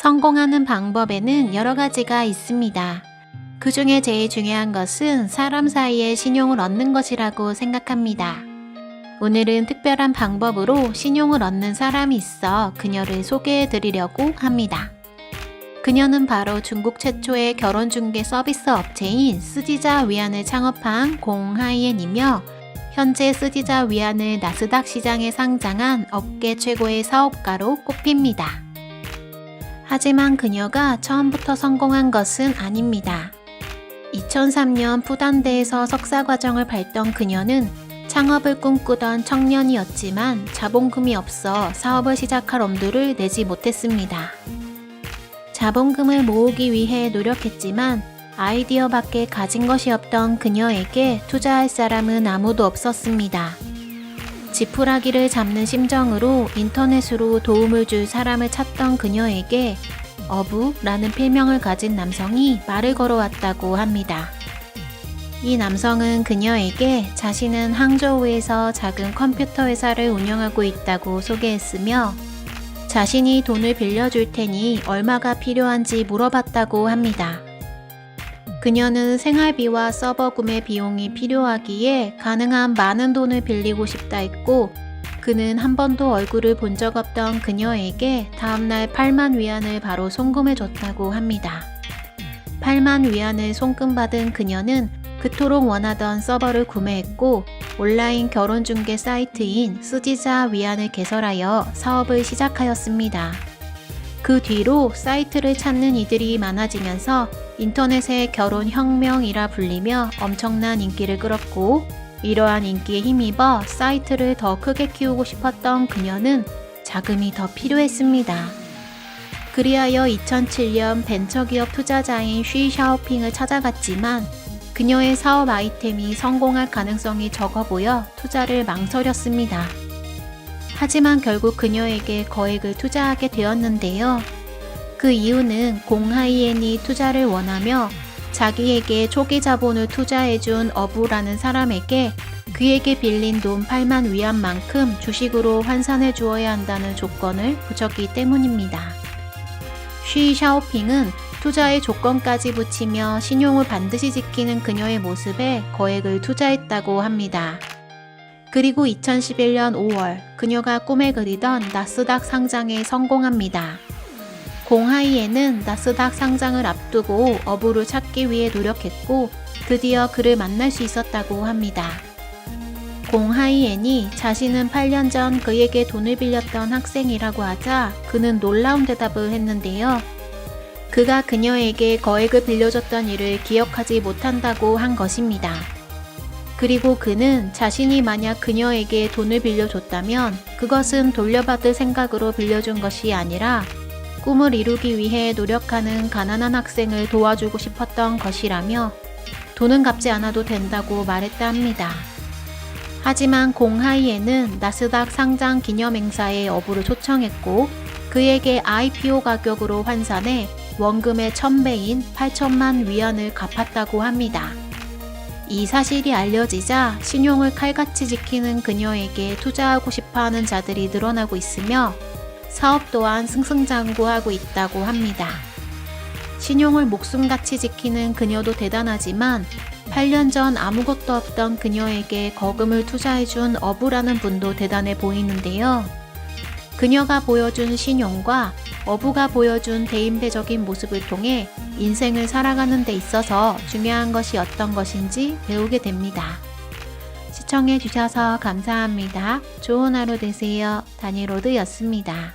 성공하는 방법에는 여러 가지가 있습니다. 그 중에 제일 중요한 것은 사람 사이에 신용을 얻는 것이라고 생각합니다. 오늘은 특별한 방법으로 신용을 얻는 사람이 있어 그녀를 소개해 드리려고 합니다. 그녀는 바로 중국 최초의 결혼중개 서비스 업체인 쓰지자 위안을 창업한 공하이엔이며 현재 쓰지자 위안을 나스닥 시장에 상장한 업계 최고의 사업가로 꼽힙니다. 하지만 그녀가 처음부터 성공한 것은 아닙니다. 2003년 푸단대에서 석사과정을 밟던 그녀는 창업을 꿈꾸던 청년이었지만 자본금이 없어 사업을 시작할 엄두를 내지 못했습니다. 자본금을 모으기 위해 노력했지만 아이디어밖에 가진 것이 없던 그녀에게 투자할 사람은 아무도 없었습니다. 지푸라기를 잡는 심정으로 인터넷으로 도움을 줄 사람을 찾던 그녀에게 어부라는 필명을 가진 남성이 말을 걸어왔다고 합니다. 이 남성은 그녀에게 자신은 항저우에서 작은 컴퓨터 회사를 운영하고 있다고 소개했으며 자신이 돈을 빌려줄 테니 얼마가 필요한지 물어봤다고 합니다. 그녀는 생활비와 서버 구매 비용이 필요하기에 가능한 많은 돈을 빌리고 싶다 했고 그는 한 번도 얼굴을 본 적 없던 그녀에게 다음날 8만 위안을 바로 송금해 줬다고 합니다. 8만 위안을 송금받은 그녀는 그토록 원하던 서버를 구매했고 온라인 결혼중개 사이트인 쓰지자 위안을 개설하여 사업을 시작하였습니다. 그 뒤로 사이트를 찾는 이들이 많아지면서 인터넷의 결혼혁명이라 불리며 엄청난 인기를 끌었고 이러한 인기에 힘입어 사이트를 더 크게 키우고 싶었던 그녀는 자금이 더 필요했습니다. 그리하여 2007년 벤처기업 투자자인 쉬샤오핑을 찾아갔지만 그녀의 사업 아이템이 성공할 가능성이 적어 보여 투자를 망설였습니다. 하지만 결국 그녀에게 거액을 투자하게 되었는데요. 그 이유는 공하이엔이 투자를 원하며 자기에게 초기 자본을 투자해준 어부라는 사람에게 그에게 빌린 돈 8만 위안만큼 주식으로 환산해 주어야 한다는 조건을 붙였기 때문입니다. 쉬샤오핑은 투자의 조건까지 붙이며 신용을 반드시 지키는 그녀의 모습에 거액을 투자했다고 합니다. 그리고 2011년 5월 그녀가 꿈에 그리던 나스닥 상장에 성공합니다. 공하이엔은 나스닥 상장을 앞두고 어부를 찾기 위해 노력했고 드디어 그를 만날 수 있었다고 합니다. 공하이엔이 자신은 8년 전 그에게 돈을 빌렸던 학생이라고 하자 그는 놀라운 대답을 했는데요. 그가 그녀에게 거액을 빌려줬던 일을 기억하지 못한다고 한 것입니다. 그리고 그는 자신이 만약 그녀에게 돈을 빌려줬다면 그것은 돌려받을 생각으로 빌려준 것이 아니라 꿈을 이루기 위해 노력하는 가난한 학생을 도와주고 싶었던 것이라며 돈은 갚지 않아도 된다고 말했다 합니다. 하지만 공하이엔은 나스닥 상장 기념행사에 어부를 초청했고 그에게 IPO 가격으로 환산해 원금의 1000배인 8천만 위안을 갚았다고 합니다. 이 사실이 알려지자 신용을 칼같이 지키는 그녀에게 투자하고 싶어하는 자들이 늘어나고 있으며 사업 또한 승승장구하고 있다고 합니다. 신용을 목숨같이 지키는 그녀도 대단하지만 8년 전 아무것도 없던 그녀에게 거금을 투자해준 어부라는 분도 대단해 보이는데요. 그녀가 보여준 신용과 어부가 보여준 대인배적인 모습을 통해 인생을 살아가는 데 있어서 중요한 것이 어떤 것인지 배우게 됩니다. 시청해 주셔서 감사합니다. 좋은 하루 되세요. 다니로드였습니다.